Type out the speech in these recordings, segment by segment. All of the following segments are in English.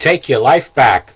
Take your life back.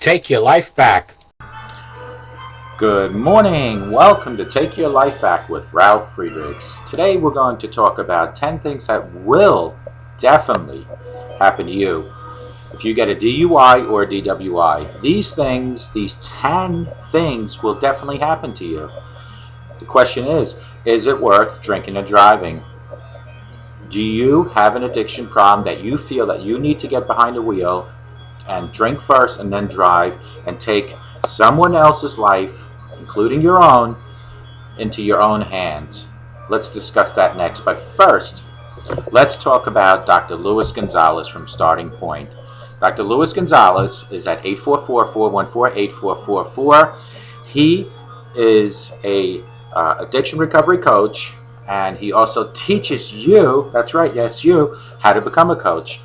Take your life back. Good morning. Welcome to Take Your Life Back with Ralf Friedrichs. Today we're going to talk about 10 things that will definitely happen to you if you get a DUI or a DWI. These 10 things will definitely happen to you. The question is it worth drinking and driving? Do you have an addiction problem that you feel that you need to get behind the wheel and drink first and then drive and take someone else's life, including your own, into your own hands? Let's discuss that next. But first, let's talk about Dr. Luis Gonzalez from Starting Point. Dr. Luis Gonzalez is at 844-414-8444. He is a addiction recovery coach, and he also teaches you, that's right, yes, you, how to become a coach.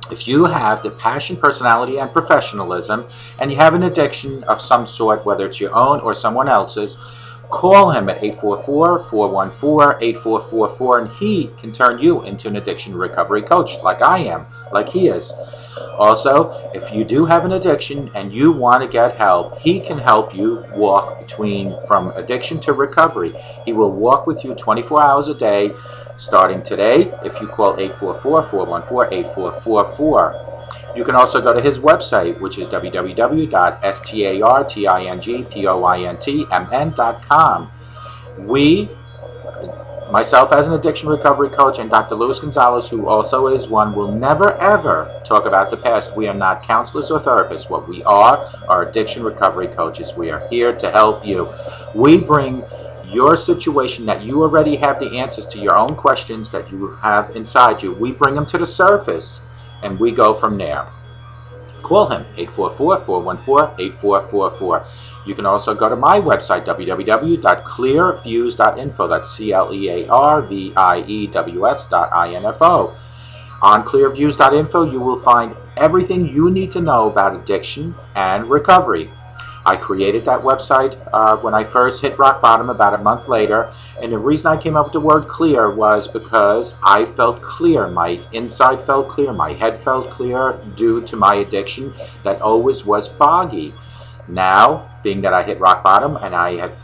If you have the passion, personality, and professionalism, and you have an addiction of some sort, whether it's your own or someone else's, call him at 844-414-8444, and he can turn you into an addiction recovery coach like I am. like he is. Also, if you do have an addiction and you want to get help, he can help you walk from addiction to recovery. He will walk with you 24 hours a day, starting today if you call 844-414-8444. You can also go to his website, which is www.startingpointmn.com. We, myself as an addiction recovery coach, and Dr. Luis Gonzalez, who also is one, will never ever talk about the past. We are not counselors or therapists. What we are addiction recovery coaches. We are here to help you. We bring your situation that you already have the answers to your own questions that you have inside you. We bring them to the surface and we go from there. Call him, 844-414-8444. You can also go to my website, www.clearviews.info. That's CLEARVIEWS.info. On clearviews.info, you will find everything you need to know about addiction and recovery. I created that website when I first hit rock bottom about a month later, and the reason I came up with the word clear was because I felt clear. My inside felt clear, my head felt clear due to my addiction that always was foggy. Now, being that I hit rock bottom and I had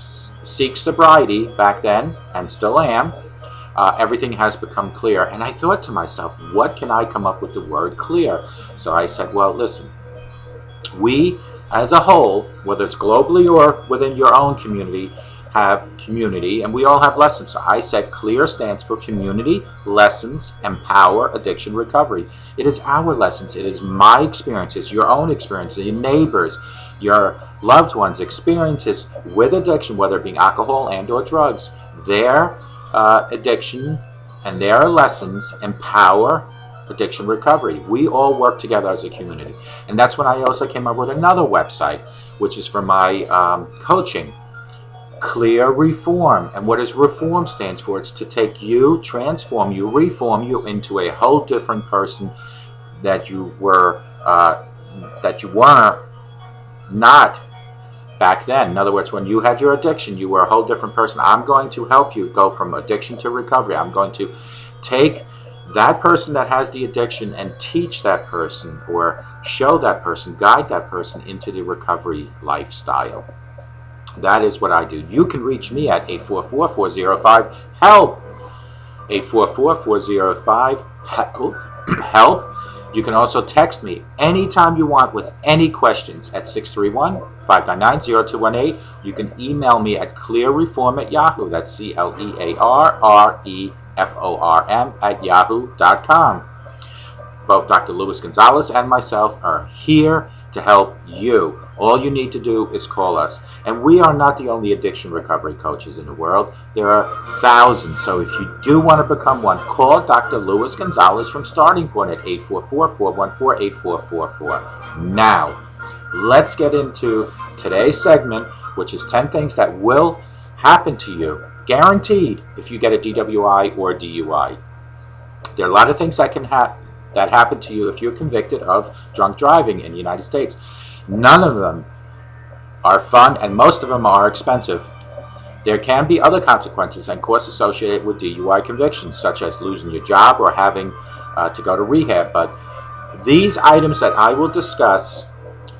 seeked sobriety back then and still am, everything has become clear. And I thought to myself, what can I come up with the word clear? So I said, well, listen, we as a whole, whether it's globally or within your own community, have community, and we all have lessons. So I said CLEAR stands for Community Lessons Empower Addiction Recovery. It is our lessons. It is my experiences, your own experiences, your neighbors, your loved ones' experiences with addiction, whether it be alcohol and or drugs. Their addiction and their lessons empower addiction recovery. We all work together as a community. And that's when I also came up with another website, which is for my coaching, Clear Reform. And what does reform stands for? It's to take you, transform you, reform you into a whole different person that you were not back then. In other words, when you had your addiction, you were a whole different person. I'm going to help you go from addiction to recovery. I'm going to take that person that has the addiction and teach that person, or show that person, guide that person into the recovery lifestyle. That is what I do. You can reach me at 844-405-HELP. 844-405-HELP. You can also text me anytime you want with any questions at 631-599-0218. You can email me at clearreform@yahoo. That's CLEARREFORM@yahoo.com. Both Dr. Luis Gonzalez and myself are here to help you. All you need to do is call us. And we are not the only addiction recovery coaches in the world. There are thousands. So if you do want to become one, call Dr. Luis Gonzalez from Starting Point at 844-414-8444. Now, let's get into today's segment, which is 10 things that will happen to you, guaranteed, if you get a DWI or DUI. There are a lot of things that can happen to you if you're convicted of drunk driving in the United States. None of them are fun, and most of them are expensive. There can be other consequences and costs associated with DUI convictions, such as losing your job or having to go to rehab. But these items that I will discuss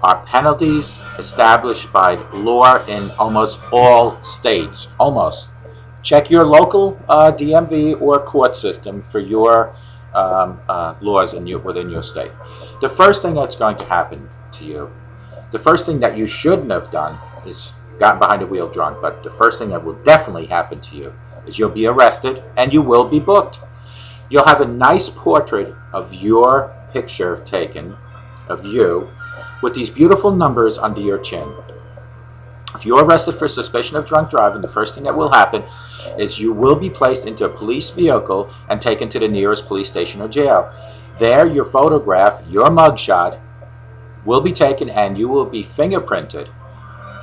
are penalties established by law in almost all states. Almost. Check your local DMV or court system for your laws within your state. The first thing that's going to happen to you, the first thing that you shouldn't have done is gotten behind the wheel drunk, but the first thing that will definitely happen to you is you'll be arrested and you will be booked. You'll have a nice portrait of your picture taken of you with these beautiful numbers under your chin. If you're arrested for suspicion of drunk driving, the first thing that will happen is you will be placed into a police vehicle and taken to the nearest police station or jail. There, your photograph, your mugshot, will be taken and you will be fingerprinted.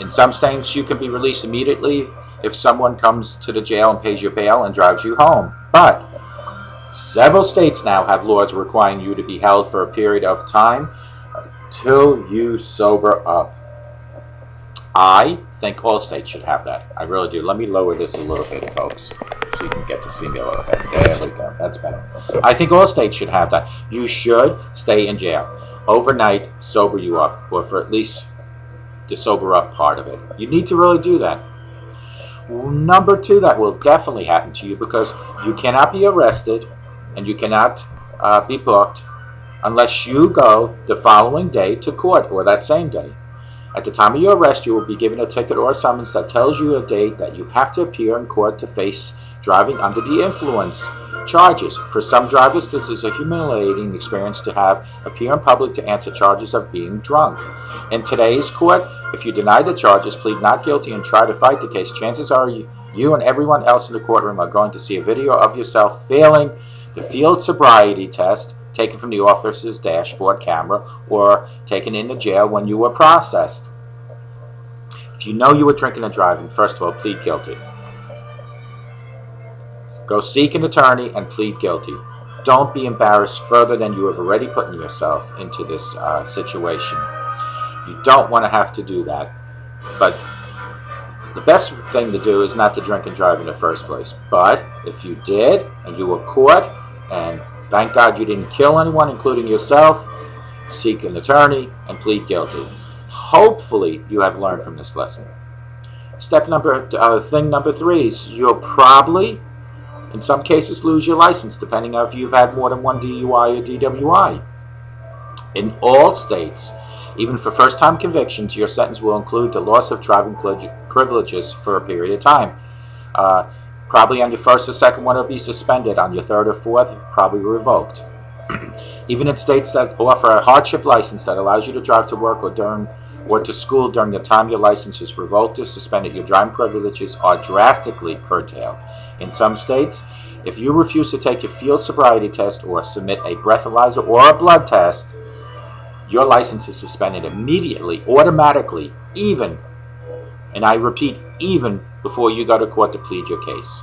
In some states, you can be released immediately if someone comes to the jail and pays your bail and drives you home. But several states now have laws requiring you to be held for a period of time until you sober up. I think all states should have that. I really do. Let me lower this a little bit, folks. so you can get to see me a little bit. There we go. That's better. I think all states should have that. You should stay in jail overnight, sober you up, or for at least the sober up part of it. You need to really do that. Number two, that will definitely happen to you because you cannot be arrested and you cannot be booked unless you go the following day to court or that same day. At the time of your arrest, you will be given a ticket or a summons that tells you a date that you have to appear in court to face driving under the influence charges. For some drivers, this is a humiliating experience to appear in public to answer charges of being drunk. In today's court, if you deny the charges, plead not guilty, and try to fight the case, chances are you and everyone else in the courtroom are going to see a video of yourself failing the field sobriety test taken from the officer's dashboard camera or taken in the jail when you were processed. If you know you were drinking and driving, first of all, plead guilty. Go seek an attorney and plead guilty. Don't be embarrassed further than you have already put yourself into this situation. You don't want to have to do that. But the best thing to do is not to drink and drive in the first place. But if you did and you were caught, and thank God you didn't kill anyone, including yourself, seek an attorney and plead guilty. Hopefully you have learned from this lesson. Thing number three is you'll probably, in some cases, lose your license, depending on if you've had more than one DUI or DWI. In all states, even for first-time convictions, your sentence will include the loss of driving privileges for a period of time. Probably on your first or second one, it'll be suspended. On your third or fourth, probably revoked. Even in states that offer a hardship license that allows you to drive to work or to school during the time your license is revoked or suspended, your driving privileges are drastically curtailed. In some states, if you refuse to take your field sobriety test or submit a breathalyzer or a blood test, your license is suspended immediately, automatically, even, and I repeat, even before you go to court to plead your case.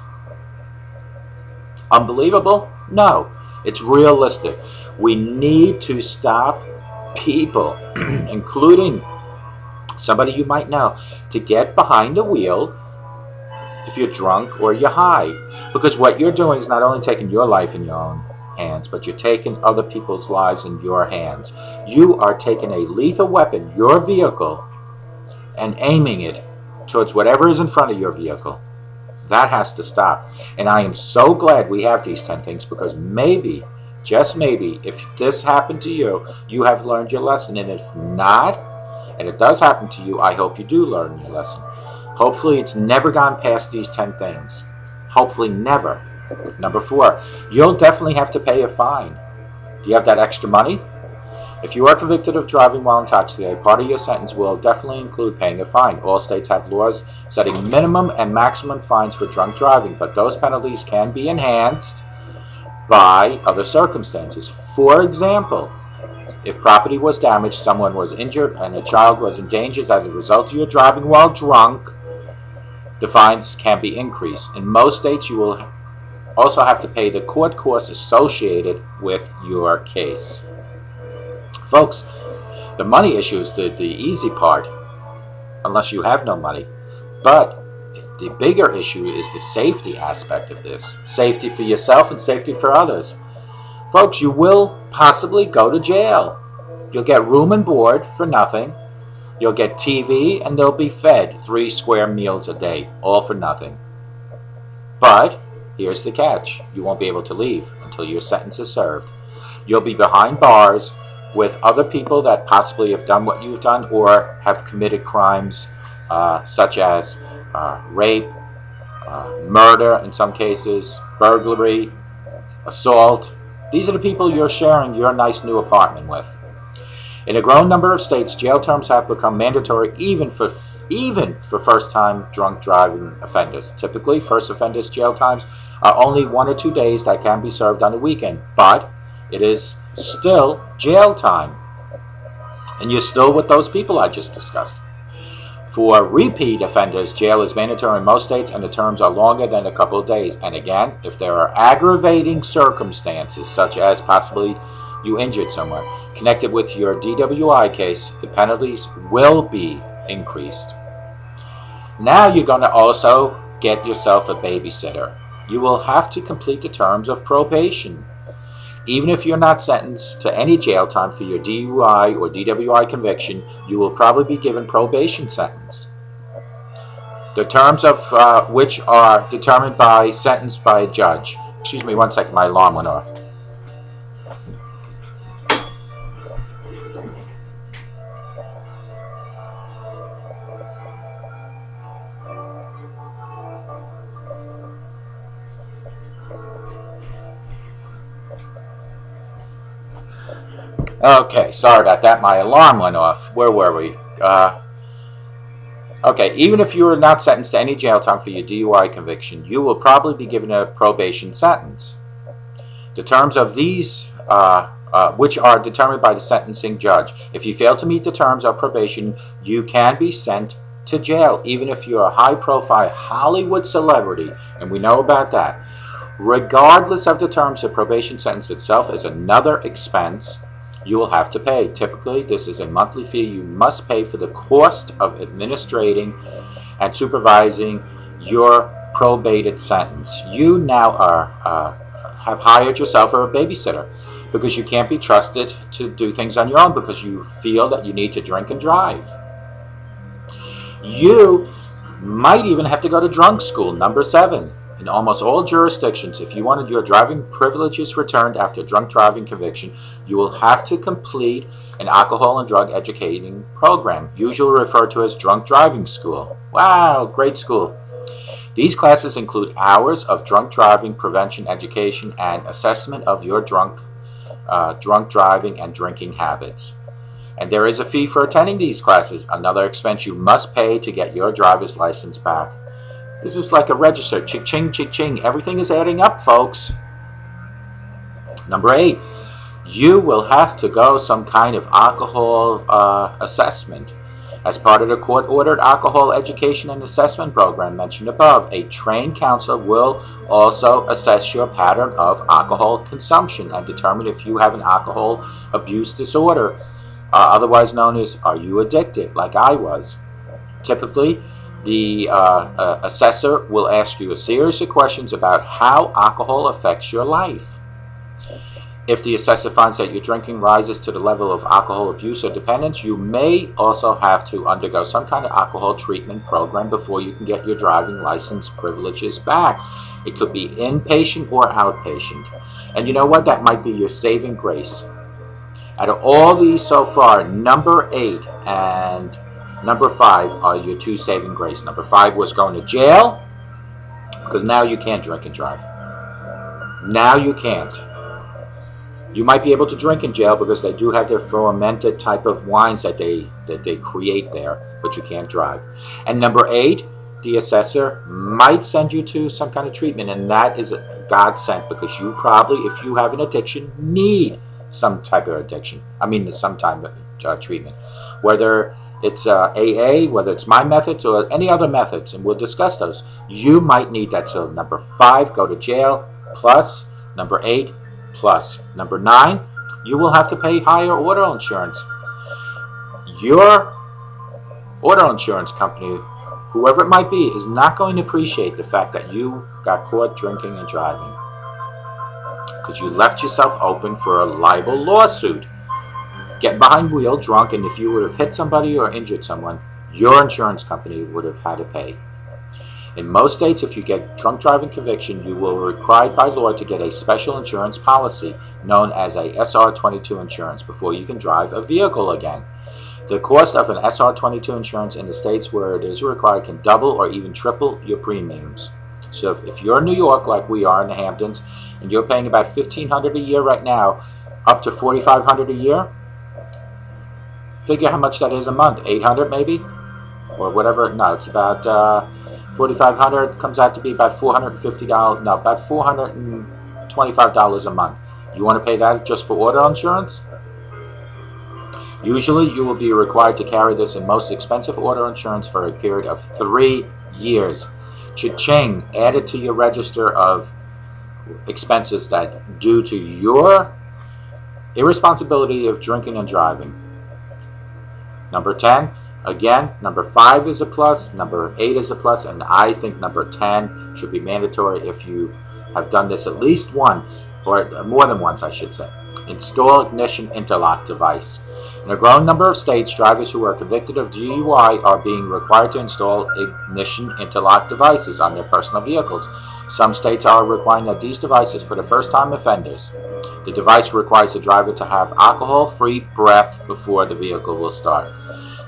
Unbelievable? No. It's realistic. We need to stop people, including somebody you might know, to get behind the wheel if you're drunk or you're high. Because what you're doing is not only taking your life in your own hands, but you're taking other people's lives in your hands. You are taking a lethal weapon, your vehicle, and aiming it towards whatever is in front of your vehicle. That has to stop. And I am so glad we have these 10 things, because maybe, just maybe, if this happened to you, you have learned your lesson. And if not, and it does happen to you, I hope you do learn your lesson. Hopefully it's never gone past these 10 things. Hopefully never. Number 4, you'll definitely have to pay a fine. Do you have that extra money? If you are convicted of driving while intoxicated, part of your sentence will definitely include paying a fine. All states have laws setting minimum and maximum fines for drunk driving, but those penalties can be enhanced by other circumstances. For example, if property was damaged, someone was injured, and a child was endangered as a result of your driving while drunk, the fines can be increased. In most states, you will also have to pay the court costs associated with your case. Folks, the money issue is the easy part, unless you have no money. But the bigger issue is the safety aspect of this. Safety for yourself and safety for others. Folks, you will possibly go to jail. You'll get room and board for nothing. You'll get TV, and they'll be fed 3 square meals a day, all for nothing. But here's the catch. You won't be able to leave until your sentence is served. You'll be behind bars with other people that possibly have done what you've done or have committed crimes such as rape, murder in some cases, burglary, assault. These are the people you're sharing your nice new apartment with. In a growing number of states, jail terms have become mandatory even for first-time drunk driving offenders. Typically, first offenders' jail times are only 1 or 2 days that can be served on the weekend, but it is still jail time. And you're still with those people I just discussed. For repeat offenders, jail is mandatory in most states, and the terms are longer than a couple of days. And again, if there are aggravating circumstances, such as possibly you injured someone, connected with your DWI case, the penalties will be increased. Now you're going to also get yourself a babysitter. you will have to complete the terms of probation. Even if you're not sentenced to any jail time for your DUI or DWI conviction, you will probably be given probation sentence. The terms of which are determined by sentence by a judge. Excuse me one second, my alarm went off. Okay, sorry about that. My alarm went off. Where were we? Okay, even if you are not sentenced to any jail time for your DUI conviction, you will probably be given a probation sentence. The terms of these, which are determined by the sentencing judge. If you fail to meet the terms of probation, you can be sent to jail, even if you're a high-profile Hollywood celebrity, and we know about that. Regardless of the terms, the probation sentence itself is another expense you will have to pay. Typically, this is a monthly fee you must pay for the cost of administrating and supervising your probated sentence. You now have hired yourself a babysitter because you can't be trusted to do things on your own because you feel that you need to drink and drive. You might even have to go to drunk school. Number 7. In almost all jurisdictions, if you wanted your driving privileges returned after a drunk driving conviction, you will have to complete an alcohol and drug educating program, usually referred to as drunk driving school. Wow, great school. These classes include hours of drunk driving prevention education and assessment of your drunk driving and drinking habits. And there is a fee for attending these classes, another expense you must pay to get your driver's license back. This is like a register. Ching, ching, ching. Everything is adding up, folks. Number 8, you will have to go some kind of alcohol assessment. As part of the court-ordered alcohol education and assessment program mentioned above, a trained counselor will also assess your pattern of alcohol consumption and determine if you have an alcohol abuse disorder, otherwise known as are you addicted, like I was. Typically, the assessor will ask you a series of questions about how alcohol affects your life. If the assessor finds that your drinking rises to the level of alcohol abuse or dependence, you may also have to undergo some kind of alcohol treatment program before you can get your driving license privileges back. It could be inpatient or outpatient. And you know what? That might be your saving grace. Out of all these so far, number 8 and number 5 are your 2 saving grace. Number 5 was going to jail, because now you can't drink and drive. Now you can't. You might be able to drink in jail because they do have their fermented type of wines that they create there, but you can't drive. And number 8, the assessor might send you to some kind of treatment, and that is a godsend because you probably, if you have an addiction, need some type of addiction. I mean, some type of treatment. Whether it's AA, whether it's my methods or any other methods, and we'll discuss those. You might need that. So number 5, go to jail, plus. Number 8, plus. Number 9, you will have to pay higher auto insurance. Your auto insurance company, whoever it might be, is not going to appreciate the fact that you got caught drinking and driving because you left yourself open for a libel lawsuit. Getting behind wheel drunk, and if you would have hit somebody or injured someone, your insurance company would have had to pay. In most states, if you get drunk driving conviction, you will be required by law to get a special insurance policy known as a SR22 insurance before you can drive a vehicle again. The cost of an SR22 insurance in the states where it is required can double or even triple your premiums. So if you're in New York, like we are in the Hamptons, and you're paying about $1,500 a year right now, up to $4,500 a year, figure how much that is a month. $800 maybe, or whatever. No, it's about $4,500 comes out to be about $450. No, about $425 a month. You want to pay that just for auto insurance? Usually, you will be required to carry this in most expensive auto insurance for a period of 3 years. Cha-ching! Add it to your register of expenses that due to your irresponsibility of drinking and driving. Number 10, Again, number 5 is a plus, number 8 is a plus, and I think number 10 should be mandatory if you have done this at least once, or more than once I should say. Install ignition interlock device. In a growing number of states, drivers who are convicted of DUI are being required to install ignition interlock devices on their personal vehicles. Some states are requiring that these devices for the first-time offenders. The device requires the driver to have alcohol-free breath before the vehicle will start.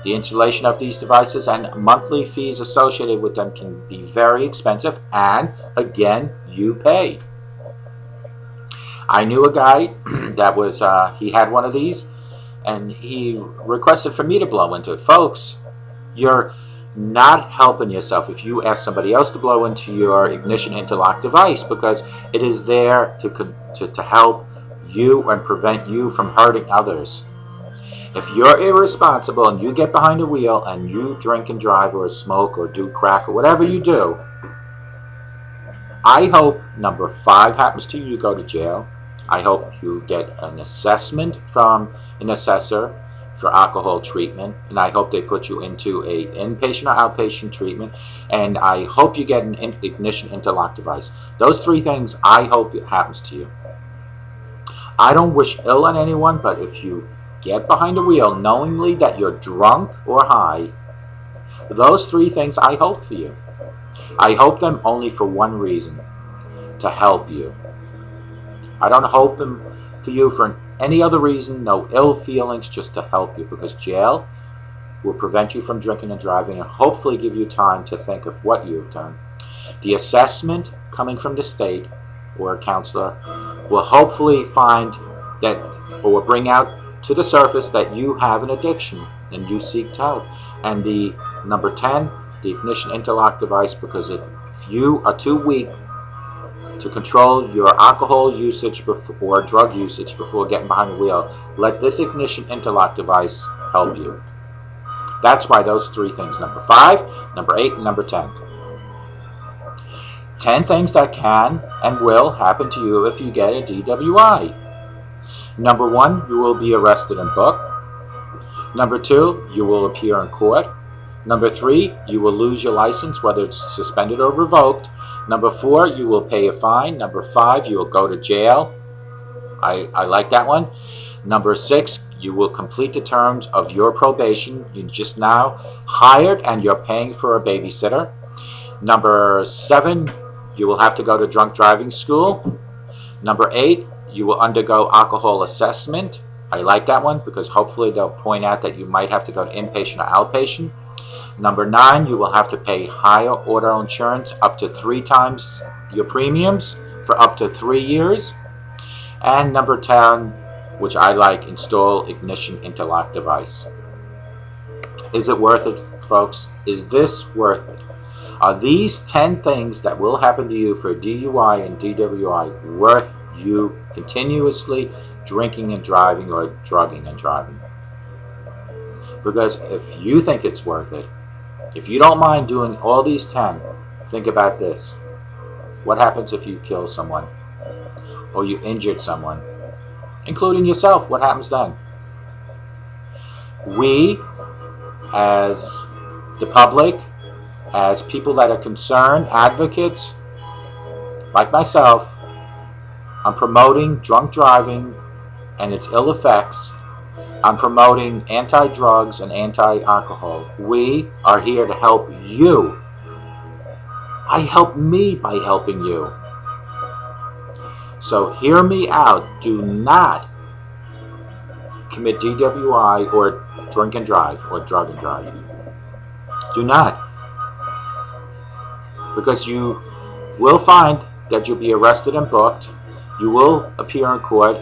The installation of these devices and monthly fees associated with them can be very expensive, and again, you pay. I knew a guy that was, he had one of these, and he requested for me to blow into it. Folks, you're not helping yourself if you ask somebody else to blow into your ignition interlock device, because it is there to help you and prevent you from hurting others. If you're irresponsible and you get behind the wheel and you drink and drive or smoke or do crack or whatever you do, I hope number 5 happens to you, you go to jail. I hope you get an assessment from an assessor for alcohol treatment, and I hope they put you into a inpatient or outpatient treatment, and I hope you get an ignition interlock device. Those 3 things I hope it happens to you. I don't wish ill on anyone, but if you get behind the wheel knowingly that you're drunk or high, those 3 things I hope for you. I hope them only for one reason: to help you. I don't hope them for you for any other reason, no ill feelings, just to help you, because jail will prevent you from drinking and driving and hopefully give you time to think of what you've done. The assessment coming from the state or a counselor will hopefully find that, or bring out to the surface that you have an addiction and you seek help. And the number 10, the ignition interlock device, because if you are too weak to control your alcohol usage or drug usage before getting behind the wheel, let this ignition interlock device help you. That's why those 3 things, number 5, number 8, and number 10. 10 things that can and will happen to you if you get a DWI. Number 1, you will be arrested and booked. Number 2, you will appear in court. Number 3, you will lose your license, whether it's suspended or revoked. Number 4, you will pay a fine. Number 5, you will go to jail. I like that one. Number 6, you will complete the terms of your probation. You just now hired and you're paying for a babysitter. Number 7, you will have to go to drunk driving school. Number 8, you will undergo alcohol assessment. I like that one because hopefully they'll point out that you might have to go to inpatient or outpatient. Number 9, you will have to pay higher auto insurance, up to 3 times your premiums for up to 3 years. And number 10, which I like, install ignition interlock device. Is it worth it, folks? Is this worth it? Are these 10 things that will happen to you for DUI and DWI worth you continuously drinking and driving or drugging and driving? Because if you think it's worth it, if you don't mind doing all these 10, think about this. What happens if you kill someone? Or you injured someone? Including yourself, what happens then? We, as the public, as people that are concerned, advocates, like myself, I'm promoting drunk driving and its ill effects. I'm promoting anti-drugs and anti-alcohol. We are here to help you. I help me by helping you. So hear me out. Do not commit DWI or drink and drive or drug and drive. Do not. Because you will find that you'll be arrested and booked. You will appear in court.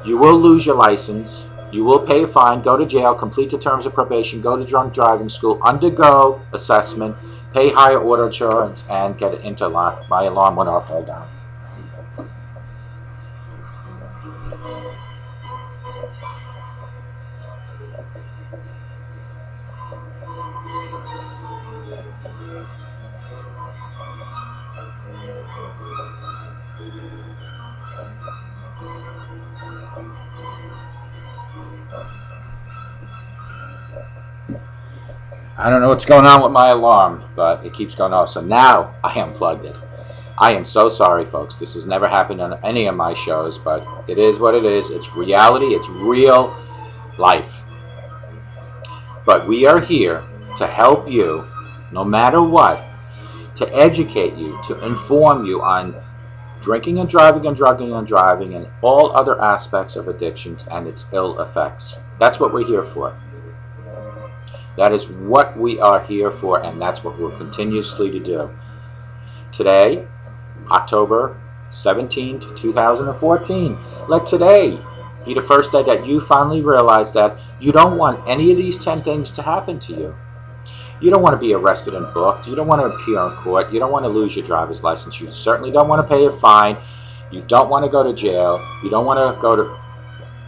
You will lose your license. You will pay a fine, go to jail, complete the terms of probation, go to drunk driving school, undergo assessment, pay higher auto insurance, and get an interlock. My alarm went off. Hold on. I don't know what's going on with my alarm, but it keeps going off. So now I unplugged it. I am so sorry, folks. This has never happened on any of my shows, but it is what it is. It's reality. It's real life. But we are here to help you, no matter what, to educate you, to inform you on drinking and driving and drugging and driving and all other aspects of addictions and its ill effects. That's what we're here for. That is what we are here for, and that's what we'll continuously to do. Today, October 17th, 2014, let today be the first day that you finally realize that you don't want any of these 10 things to happen to you. You don't want to be arrested and booked. You don't want to appear in court. You don't want to lose your driver's license. You certainly don't want to pay a fine. You don't want to go to jail. You don't want to go to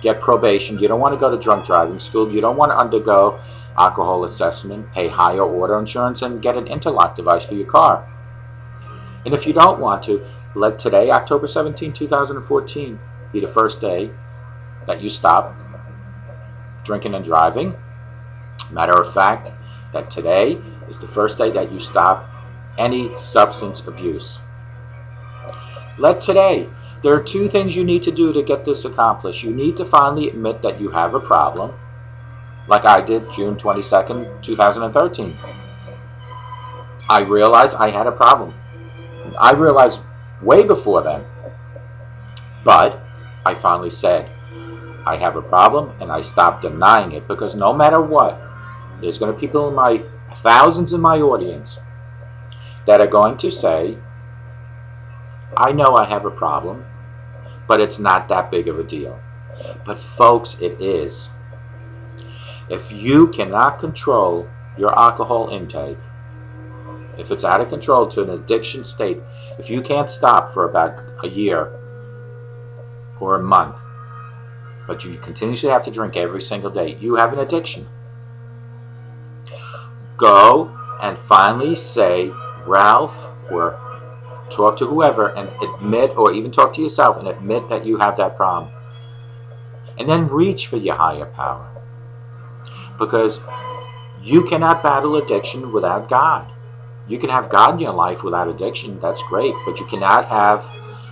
get probation. You don't want to go to drunk driving school. You don't want to undergo alcohol assessment, pay higher auto insurance, and get an interlock device for your car. And if you don't want to, let today, October 17, 2014, be the first day that you stop drinking and driving. Matter of fact, that today is the first day that you stop any substance abuse. Let today, there are two things you need to do to get this accomplished. You need to finally admit that you have a problem, like I did June 22nd, 2013. I realized I had a problem. I realized way before then, but I finally said, I have a problem, and I stopped denying it, because no matter what, there's going to be people in my thousands in my audience that are going to say, I know I have a problem, but it's not that big of a deal. But folks, it is. If you cannot control your alcohol intake, if it's out of control to an addiction state, if you can't stop for about a year or a month, but you continuously have to drink every single day, you have an addiction. Go and finally say, Ralph, or talk to whoever and admit, or even talk to yourself and admit that you have that problem. And then reach for your higher power. Because you cannot battle addiction without God. You can have God in your life without addiction, that's great, but you cannot have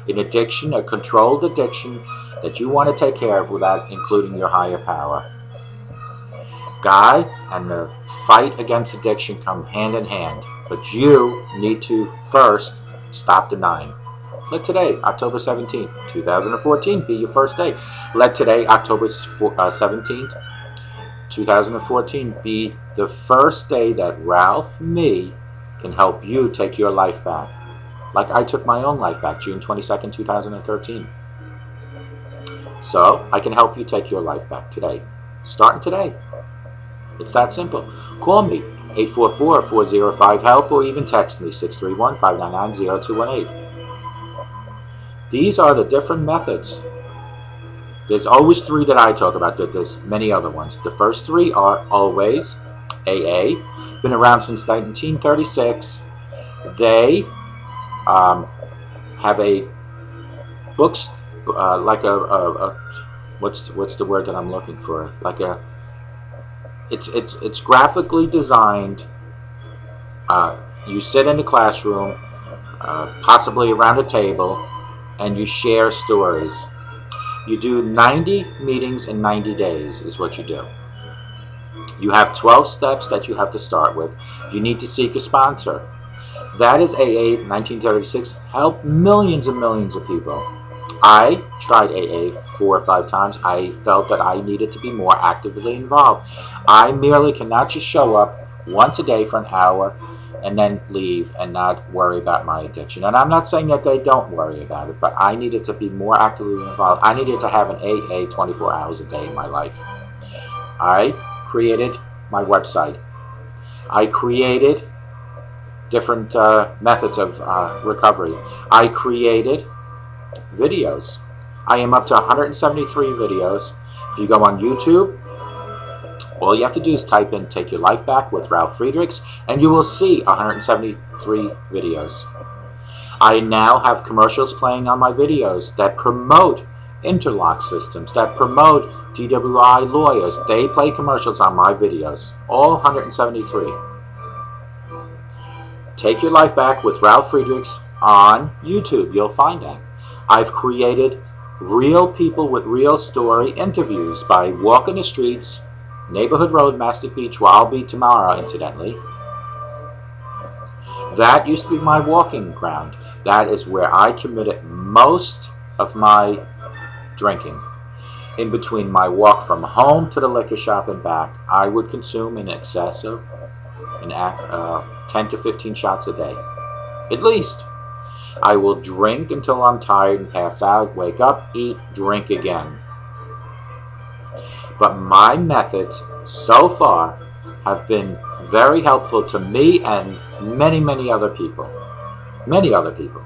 an addiction, a controlled addiction that you want to take care of without including your higher power. God and the fight against addiction come hand in hand, but you need to first stop denying. Let today, October 17th, 2014, be your first day. Let today, October 17th, 2014, be the first day that Ralph, me, can help you take your life back. Like I took my own life back, June 22nd, 2013. So, I can help you take your life back today. Starting today. It's that simple. Call me, 844-405-HELP, or even text me, 631-599-0218. These are the different methods. There's always three that I talk about. There's many other ones. The first three are always AA, been around since 1936. They have a books like a what's the word that I'm looking for? Like a it's graphically designed. You sit in the classroom, possibly around a table, and you share stories. You do 90 meetings in 90 days is what you do. You have 12 steps that you have to start with. You need to seek a sponsor. That is AA 1936. Helped millions and millions of people. I tried AA 4 or 5 times. I felt that I needed to be more actively involved. I merely cannot just show up once a day for an hour and then leave and not worry about my addiction. And I'm not saying that they don't worry about it, but I needed to be more actively involved. I needed to have an AA 24 hours a day in my life. I created my website. I created different methods of recovery. I created videos. I am up to 173 videos. If you go on YouTube, all you have to do is type in "Take Your Life Back" with Ralf Friedrichs, and you will see 173 videos. I now have commercials playing on my videos that promote interlock systems, that promote DWI lawyers. They play commercials on my videos, all 173. Take Your Life Back with Ralf Friedrichs on YouTube. You'll find that. I've created real people with real story interviews by walking the streets, Neighborhood Road, Mastic Beach, where I'll be tomorrow, incidentally. That used to be my walking ground. That is where I committed most of my drinking. In between my walk from home to the liquor shop and back, I would consume in excess of 10 to 15 shots a day. At least. I will drink until I'm tired and pass out, wake up, eat, drink again. But my methods so far have been very helpful to me and many, many other people. Many other people.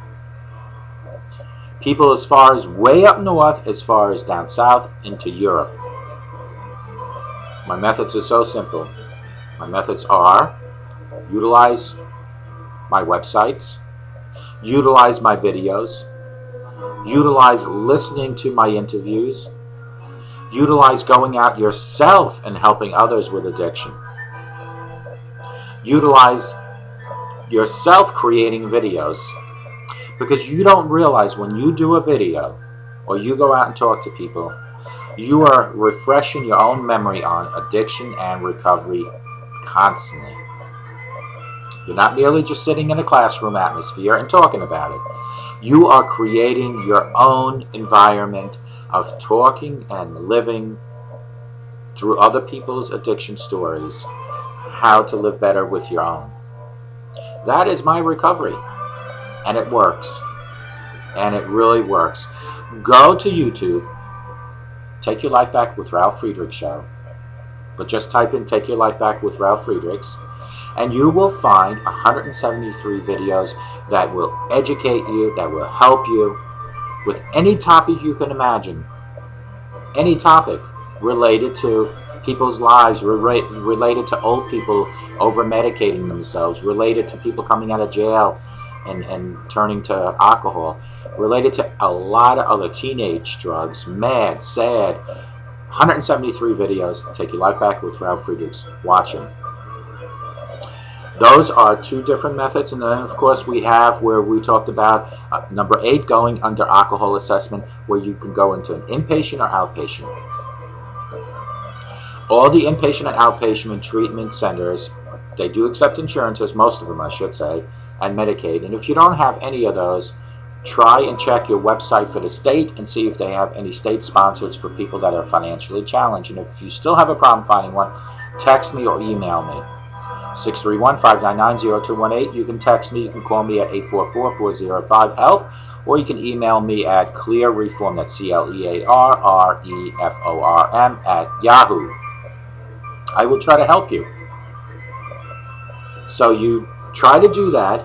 People as far as way up north, as far as down south into Europe. My methods are so simple. My methods are utilize my websites, utilize my videos, utilize listening to my interviews, utilize going out yourself and helping others with addiction, utilize yourself creating videos, because you don't realize when you do a video or you go out and talk to people, you are refreshing your own memory on addiction and recovery constantly. You're not merely just sitting in a classroom atmosphere and talking about it. You are creating your own environment of talking and living through other people's addiction stories, how to live better with your own. That is my recovery, and it works, and it really works. Go to YouTube, Take Your Life Back with Ralf Friedrichs Show, but just type in Take Your Life Back with Ralf Friedrichs, and you will find 173 videos that will educate you, that will help you with any topic you can imagine. Any topic related to people's lives, related to old people over-medicating themselves, related to people coming out of jail and turning to alcohol, related to a lot of other teenage drugs, mad, sad. 173 videos, Take Your Life Back with Ralf Friedrichs. Watch them. Those are two different methods, and then of course we have where we talked about number 8, going under alcohol assessment, where you can go into an inpatient or outpatient. All the inpatient and outpatient and treatment centers, they do accept insurances, most of them I should say, and Medicaid. And if you don't have any of those, try and check your website for the state and see if they have any state sponsors for people that are financially challenged. And if you still have a problem finding one, text me or email me. 631-599-0218. You can text me, you can call me at 844-405-HELP, or you can email me at clearreform, that's CLEARREFORM @Yahoo. I will try to help you. So you try to do that.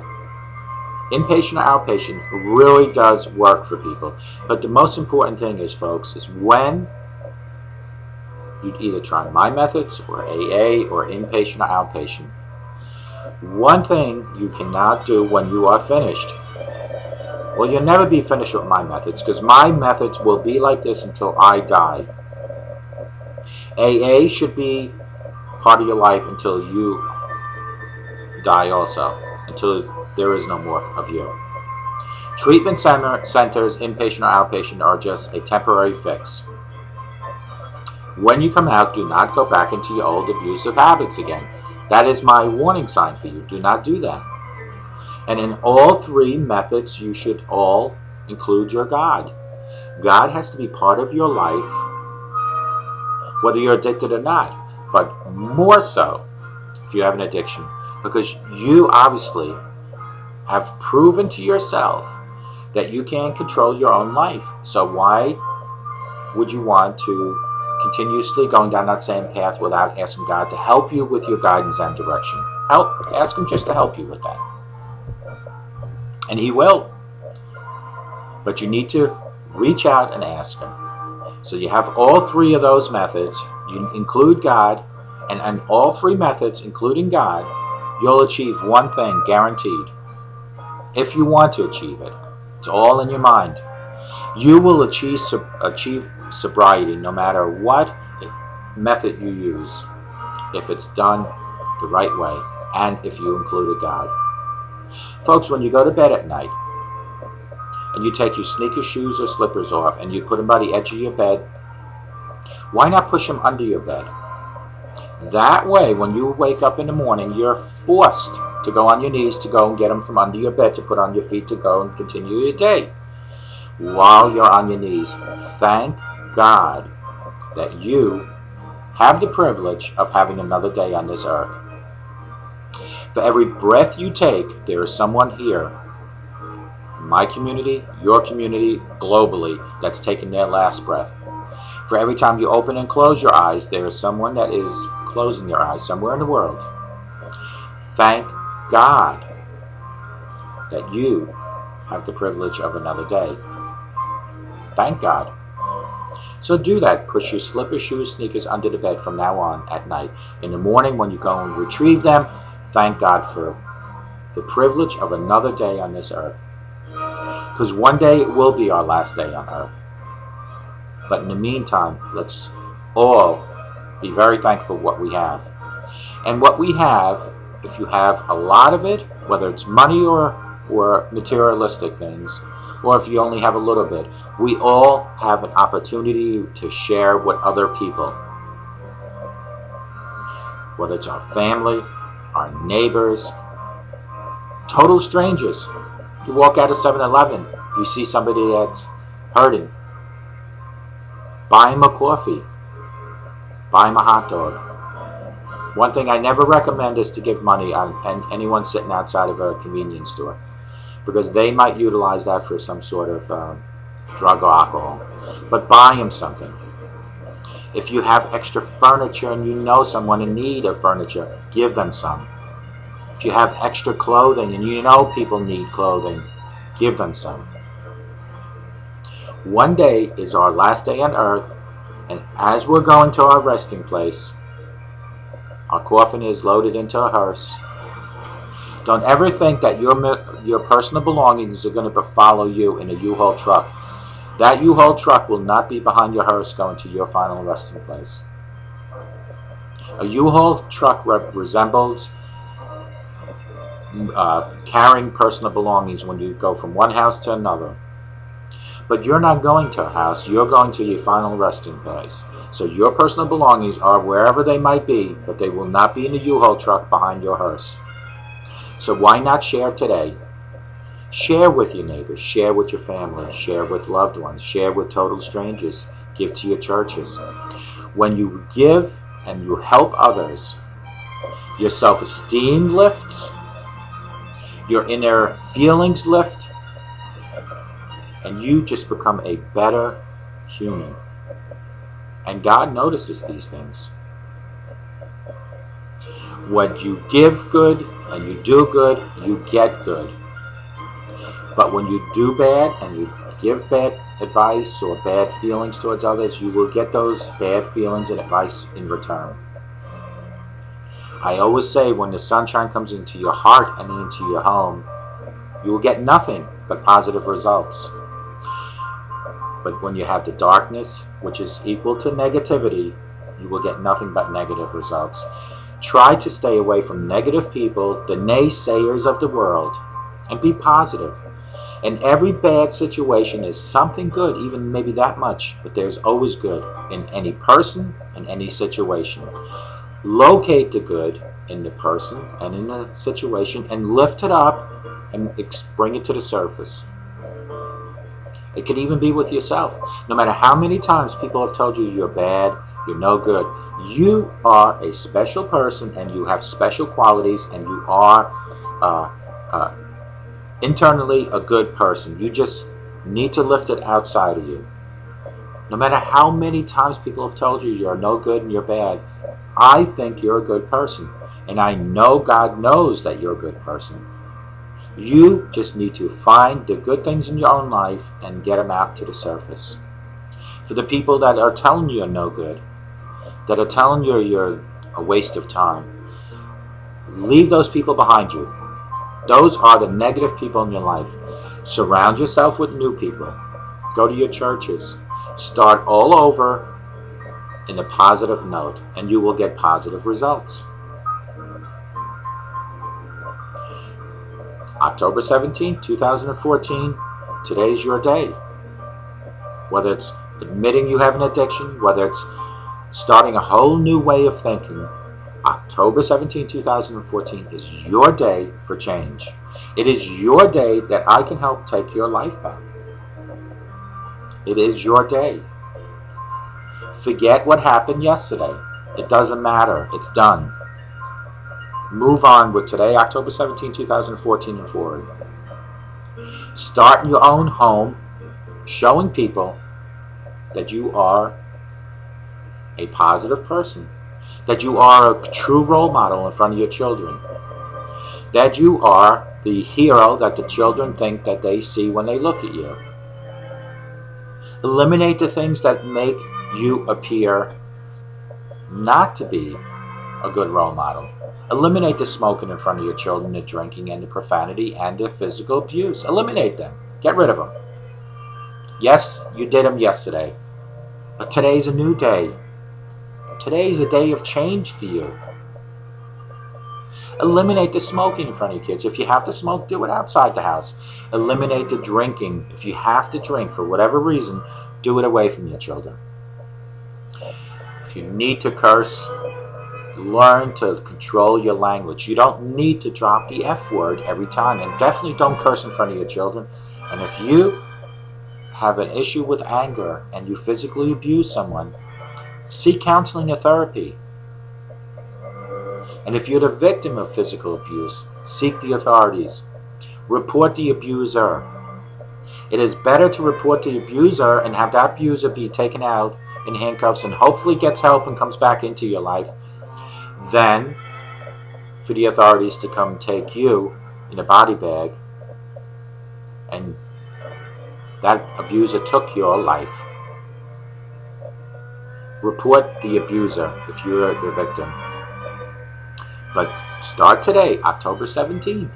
Inpatient or outpatient really does work for people. But the most important thing is, folks, is when you either try my methods or AA or inpatient or outpatient, one thing you cannot do when you are finished. Well, you'll never be finished with my methods, because my methods will be like this until I die. AA should be part of your life until you die also, until there is no more of you. Treatment centers, inpatient or outpatient, are just a temporary fix. When you come out, do not go back into your old abusive habits again. That is my warning sign for you. Do not do that. And in all three methods, you should all include your God. God has to be part of your life, whether you're addicted or not, but more so if you have an addiction, because you obviously have proven to yourself that you can control your own life. So why would you want to continuously going down that same path without asking God to help you with your guidance and direction? Ask Him just to help you with that. And He will. But you need to reach out and ask Him. So you have all three of those methods. You include God, and on all three methods, including God, you'll achieve one thing, guaranteed. If you want to achieve it, it's all in your mind. You will achieve sobriety no matter what method you use, if it's done the right way and if you include a God. Folks, when you go to bed at night and you take your sneakers, shoes, or slippers off and you put them by the edge of your bed, why not push them under your bed? That way, when you wake up in the morning, you're forced to go on your knees to go and get them from under your bed to put on your feet to go and continue your day. While you're on your knees, thank God that you have the privilege of having another day on this earth. For every breath you take, there is someone here, my community, your community, globally, that's taking their last breath. For every time you open and close your eyes, there is someone that is closing their eyes somewhere in the world. Thank God that you have the privilege of another day. Thank God. So do that. Push your slippers, shoes, sneakers under the bed from now on at night. In the morning when you go and retrieve them, thank God for the privilege of another day on this earth. Because one day it will be our last day on earth. But in the meantime, let's all be very thankful for what we have. And what we have, if you have a lot of it, whether it's money or materialistic things, or if you only have a little bit, we all have an opportunity to share with other people. Whether it's our family, our neighbors, total strangers. You walk out of 7-Eleven, you see somebody that's hurting. Buy him a coffee. Buy him a hot dog. One thing I never recommend is to give money on anyone sitting outside of a convenience store, because they might utilize that for some sort of drug or alcohol. But buy them something. If you have extra furniture and you know someone in need of furniture, give them some. If you have extra clothing and you know people need clothing, give them some. One day is our last day on earth, and as we're going to our resting place, our coffin is loaded into a hearse. Don't ever think that your personal belongings are going to follow you in a U-Haul truck. That U-Haul truck will not be behind your hearse going to your final resting place. A U-Haul truck resembles carrying personal belongings when you go from one house to another. But you're not going to a house, you're going to your final resting place. So your personal belongings are wherever they might be, but they will not be in the U-Haul truck behind your hearse. So why not share today? Share with your neighbors, share with your family, share with loved ones, share with total strangers, give to your churches. When you give and you help others, your self-esteem lifts, your inner feelings lift, and you just become a better human. And God notices these things. When you give good and you do good, you get good. But when you do bad and you give bad advice or bad feelings towards others, you will get those bad feelings and advice in return. I always say, when the sunshine comes into your heart and into your home, you will get nothing but positive results. But when you have the darkness, which is equal to negativity, you will get nothing but negative results. Try to stay away from negative people, the naysayers of the world, and be positive. In every bad situation is something good, even maybe that much, but there's always good in any person and any situation. Locate the good in the person and in the situation and lift it up and bring it to the surface. It could even be with yourself. No matter how many times people have told you you're bad, you're no good, you are a special person and you have special qualities and you are internally a good person. You just need to lift it outside of you. No matter how many times people have told you you're no good and you're bad, I think you're a good person. And I know God knows that you're a good person. You just need to find the good things in your own life and get them out to the surface. For the people that are telling you you're no good, that are telling you you're a waste of time, leave those people behind you. Those are the negative people in your life. Surround yourself with new people. Go to your churches. Start all over in a positive note, and you will get positive results. October 17th, 2014, today's your day. Whether it's admitting you have an addiction, whether it's starting a whole new way of thinking, October 17, 2014 is your day for change. It is your day that I can help take your life back. It is your day. Forget what happened yesterday. It doesn't matter. It's done. Move on with today, October 17, 2014 and forward. Start in your own home, showing people that you are a positive person, that you are a true role model in front of your children, that you are the hero that the children think that they see when they look at you. Eliminate the things that make you appear not to be a good role model. Eliminate the smoking in front of your children, the drinking and the profanity and the physical abuse. Eliminate them. Get rid of them. Yes, you did them yesterday, but today's a new day. Today's a day of change for you. Eliminate the smoking in front of your kids. If you have to smoke, do it outside the house. Eliminate the drinking. If you have to drink for whatever reason, do it away from your children. If you need to curse, learn to control your language. You don't need to drop the F word every time, and definitely don't curse in front of your children. And if you have an issue with anger and you physically abuse someone, seek counseling or therapy. And if you're the victim of physical abuse, seek the authorities. Report the abuser. It is better to report the abuser and have that abuser be taken out in handcuffs and hopefully gets help and comes back into your life than for the authorities to come take you in a body bag and that abuser took your life. Report the abuser if you're the victim. But start today, October 17th,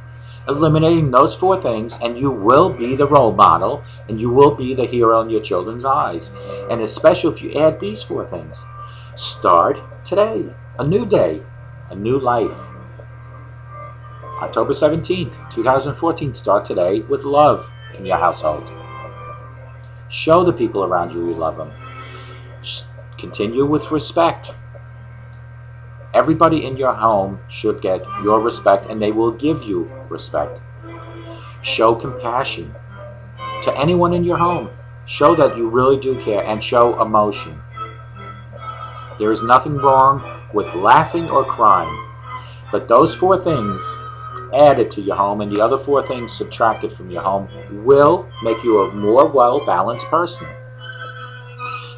eliminating those 4 things, and you will be the role model, and you will be the hero in your children's eyes. And especially if you add these 4 things. Start today, a new day, a new life. October 17th, 2014, start today with love in your household. Show the people around you love them. Continue with respect. Everybody in your home should get your respect, and they will give you respect. Show compassion to anyone in your home. Show that you really do care, and show emotion. There is nothing wrong with laughing or crying, but those 4 things added to your home and the other 4 things subtracted from your home will make you a more well-balanced person.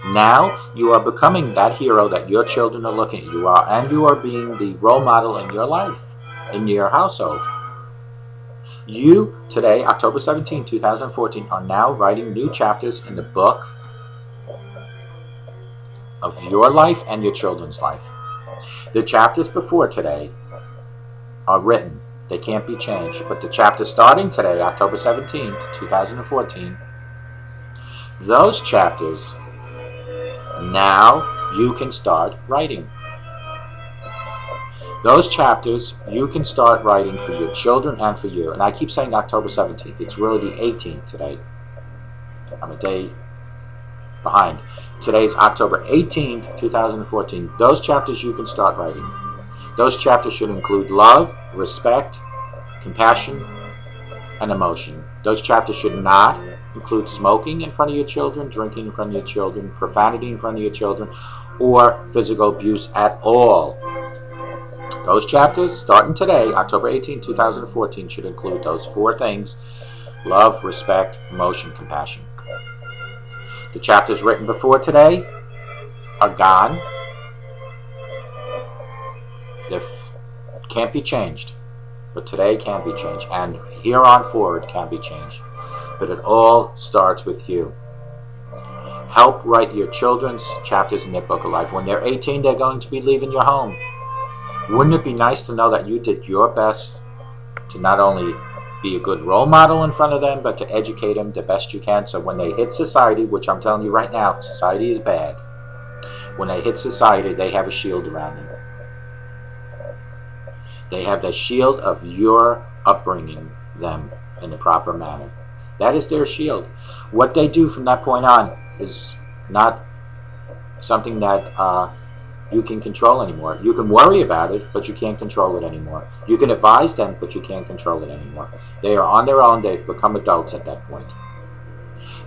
Now you are becoming that hero that your children are looking at you are, and you are being the role model in your life, in your household. You, today, October 17, 2014, are now writing new chapters in the book of your life and your children's life. The chapters before today are written. They can't be changed. But the chapters starting today, October 17, 2014, those chapters, now you can start writing. Those chapters you can start writing for your children and for you. And I keep saying October 17th. It's really the 18th today. I'm a day behind. Today's October 18th, 2014. Those chapters you can start writing. Those chapters should include love, respect, compassion, and emotion. Those chapters should not include smoking in front of your children, drinking in front of your children, profanity in front of your children, or physical abuse at all. Those chapters, starting today, October 18, 2014, should include those 4 things: love, respect, emotion, compassion. The chapters written before today are gone. They can't be changed. But today can be changed, and here on forward can be changed. But it all starts with you. Help write your children's chapters in their book of life. When they're 18, they're going to be leaving your home. Wouldn't it be nice to know that you did your best to not only be a good role model in front of them, but to educate them the best you can, so when they hit society, which I'm telling you right now, society is bad. When they hit society, they have a shield around them. They have the shield of your upbringing, them in the proper manner. That is their shield. What they do from that point on is not something that you can control anymore. You can worry about it, but you can't control it anymore. You can advise them, but you can't control it anymore. They are on their own. They've become adults at that point.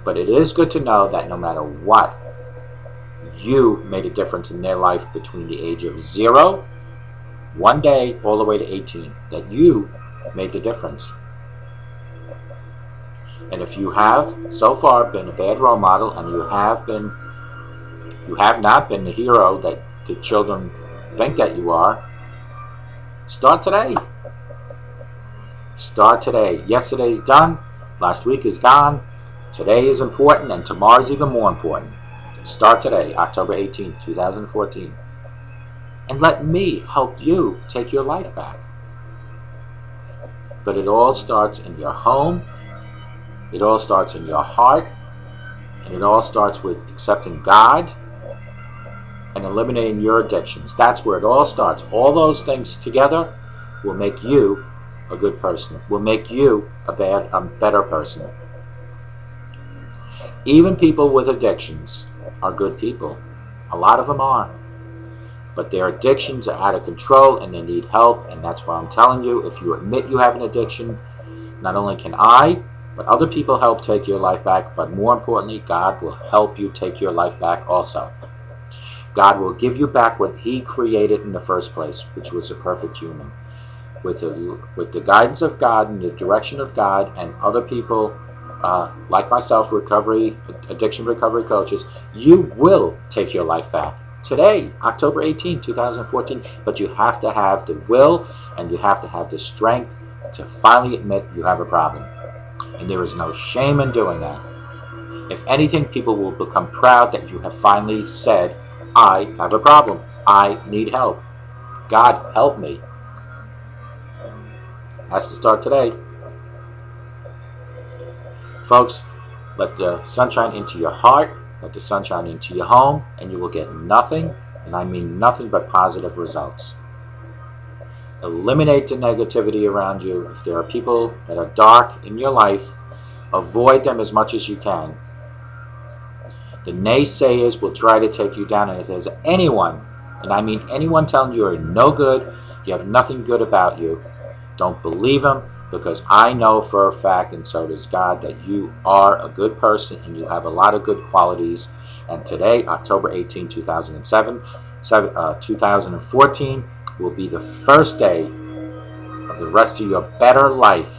But it is good to know that no matter what, you made a difference in their life between the age of 0, 1 day, all the way to 18. That you made the difference. And if you have so far been a bad role model, and you have not been the hero that the children think that you are, start today. Start today. Yesterday's done. Last week is gone. Today is important, and tomorrow's even more important. Start today, October 18, 2014. And let me help you take your life back. But it all starts in your home. It all starts in your heart. And it all starts with accepting God and eliminating your addictions. That's where it all starts. All those things together will make you a good person, will make you a better person. Even people with addictions are good people. A lot of them are. But their addictions are out of control and they need help, and that's why I'm telling you, if you admit you have an addiction, not only can I, but other people help take your life back, but more importantly, God will help you take your life back also. God will give you back what He created in the first place, which was a perfect human. With the guidance of God and the direction of God and other people like myself, addiction recovery coaches, you will take your life back. Today, October 18, 2014, but you have to have the will and you have to have the strength to finally admit you have a problem. And there is no shame in doing that. If anything, people will become proud that you have finally said, I have a problem. I need help. God, help me. Has to start today. Folks, let the sunshine into your heart, let the sunshine into your home, and you will get nothing, and I mean nothing but positive results. Eliminate the negativity around you. If there are people that are dark in your life, avoid them as much as you can. The naysayers will try to take you down, and if there's anyone, and I mean anyone, telling you you're no good, you have nothing good about you, don't believe them, because I know for a fact, and so does God, that you are a good person and you have a lot of good qualities. And today, October 18, 2014, will be the first day of the rest of your better life.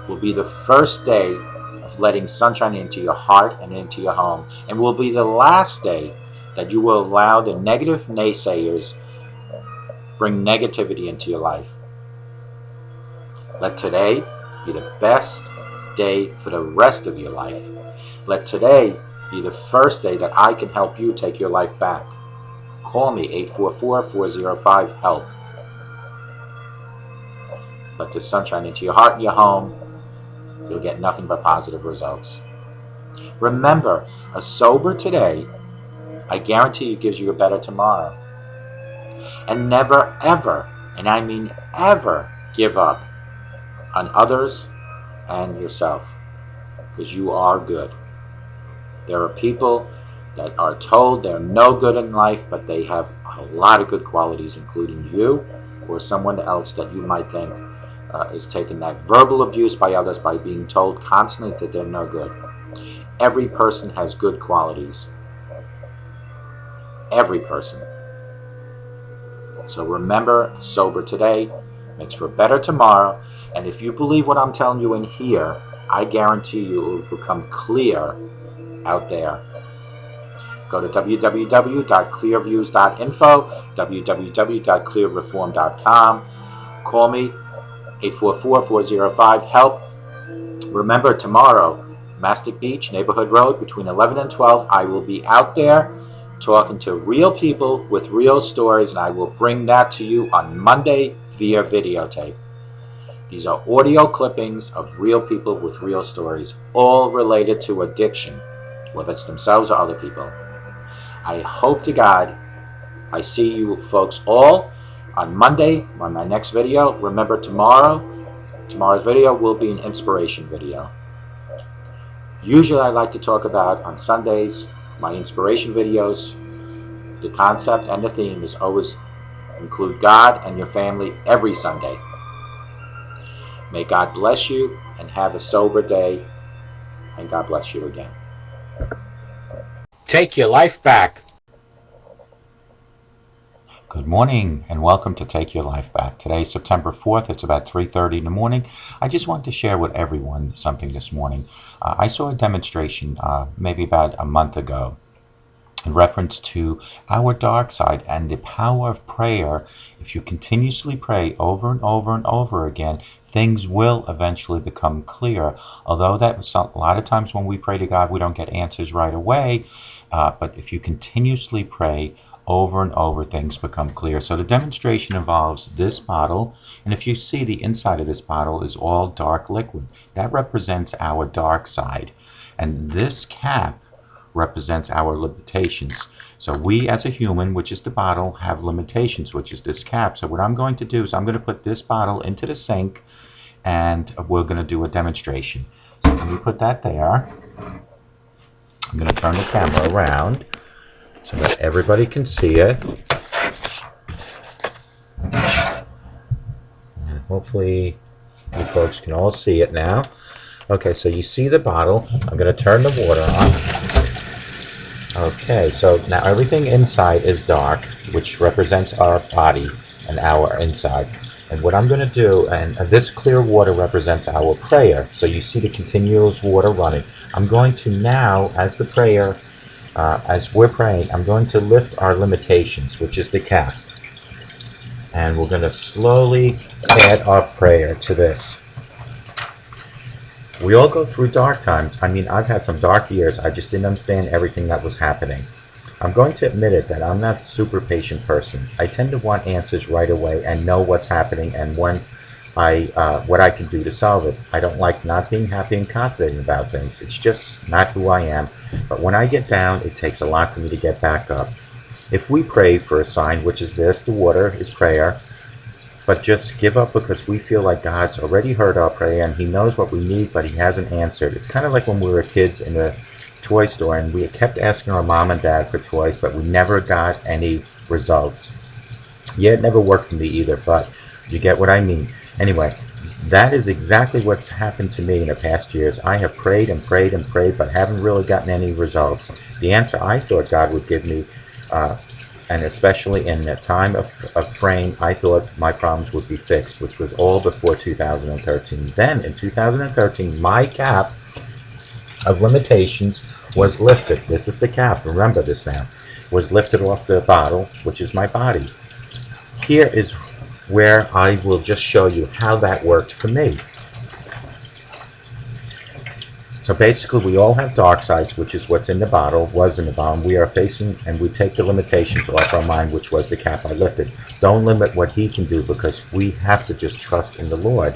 Will be the first day of letting sunshine into your heart and into your home, and will be the last day that you will allow the negative naysayers bring negativity into your life. Let today be the best day for the rest of your life. Let today be the first day that I can help you take your life back. Call me, 844-405-HELP. Let the sunshine into your heart and your home. You'll get nothing but positive results. Remember, a sober today, I guarantee you, gives you a better tomorrow. And never, ever, and I mean ever, give up on others and yourself, because you are good. There are people that are told they're no good in life, but they have a lot of good qualities, including you or someone else that you might think is taking that verbal abuse by others by being told constantly that they're no good. Every person has good qualities. Every person. So remember, sober today makes for a better tomorrow. And if you believe what I'm telling you in here, I guarantee you it will become clear out there. Go to www.clearviews.info, www.clearreform.com. Call me, 844-405-HELP. Remember, tomorrow, Mastic Beach, Neighborhood Road, between 11 and 12, I will be out there talking to real people with real stories, and I will bring that to you on Monday via videotape. These are audio clippings of real people with real stories, all related to addiction, whether it's themselves or other people. I hope to God I see you folks all on Monday on my next video. Remember, tomorrow Tomorrow's video will be an inspiration video. Usually I like to talk about on Sundays, my inspiration videos. The concept and the theme is always include God and your family every Sunday. May God bless you and have a sober day, and God bless you again. Take your life back. Good morning and welcome to Take Your Life Back. Today is September 4th. It's about 3:30 in the morning. I just want to share with everyone something this morning. I saw a demonstration maybe about a month ago in reference to our dark side and the power of prayer. If you continuously pray over and over and over again, things will eventually become clear. Although a lot of times when we pray to God, we don't get answers right away. But if you continuously pray over and over, things become clear. So the demonstration involves this bottle, and if you see, the inside of this bottle is all dark liquid. That represents our dark side. And this cap represents our limitations. So we as a human, which is the bottle, have limitations, which is this cap. So what I'm going to do is I'm going to put this bottle into the sink, and we're going to do a demonstration. So let me put that there. I'm going to turn the camera around so that everybody can see it. And hopefully you folks can all see it now. Okay, so you see the bottle. I'm going to turn the water on. Okay, so now everything inside is dark, which represents our body and our inside. And what I'm going to do, and this clear water represents our prayer. So you see the continuous water running. I'm going to now, as the prayer, as we're praying, I'm going to lift our limitations, which is the cap. And we're going to slowly add our prayer to this. We all go through dark times. I mean, I've had some dark years. I just didn't understand everything that was happening. I'm going to admit it that I'm not a super patient person. I tend to want answers right away and know what's happening and what I can do to solve it. I don't like not being happy and confident about things. It's just not who I am. But when I get down, it takes a lot for me to get back up. If we pray for a sign, which is this, the water is prayer, but just give up because we feel like God's already heard our prayer and He knows what we need, but He hasn't answered. It's kind of like when we were kids in the toy store and we kept asking our mom and dad for toys, but we never got any results. Yeah, it never worked for me either, but you get what I mean. Anyway, that is exactly what's happened to me in the past years. I have prayed and prayed and prayed, but haven't really gotten any results. The answer I thought God would give me, and especially in the time of frame, I thought my problems would be fixed, which was all before 2013. Then in 2013, my cap of limitations was lifted. This is the cap, remember this now, was lifted off the bottle, which is my body. Here is where I will just show you how that worked for me. So basically we all have dark sides, which is what's in the bottle, was in the bottle. We are facing, and we take the limitations off our mind, which was the cap I lifted. Don't limit what He can do, because we have to just trust in the Lord.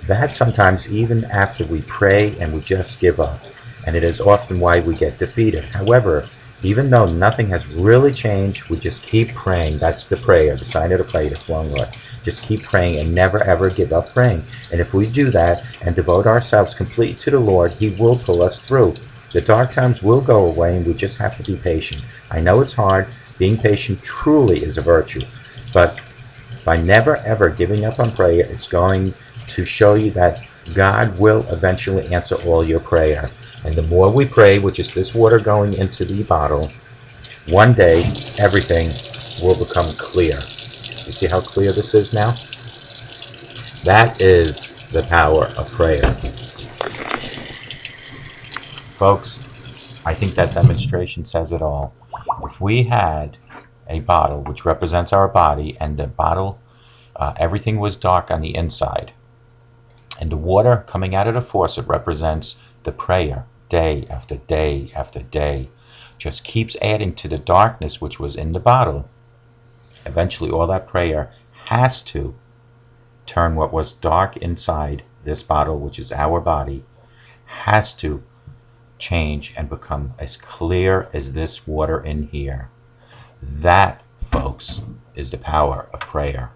That sometimes even after we pray and we just give up, and it is often why we get defeated. However, even though nothing has really changed, we just keep praying. That's the prayer, the sign of the prayer, the flowing Lord. Just keep praying and never ever give up praying. And if we do that and devote ourselves completely to the Lord, He will pull us through. The dark times will go away, and we just have to be patient. I know it's hard. Being patient truly is a virtue. But by never ever giving up on prayer, it's going to show you that God will eventually answer all your prayer. And the more we pray, which is this water going into the bottle, one day everything will become clear. You see how clear this is now? That is the power of prayer. Folks, I think that demonstration says it all. If we had a bottle which represents our body, and the bottle, everything was dark on the inside, and the water coming out of the faucet represents the prayer, day after day after day, just keeps adding to the darkness which was in the bottle. Eventually all that prayer has to turn what was dark inside this bottle, which is our body, has to change and become as clear as this water in here. That, folks, is the power of prayer.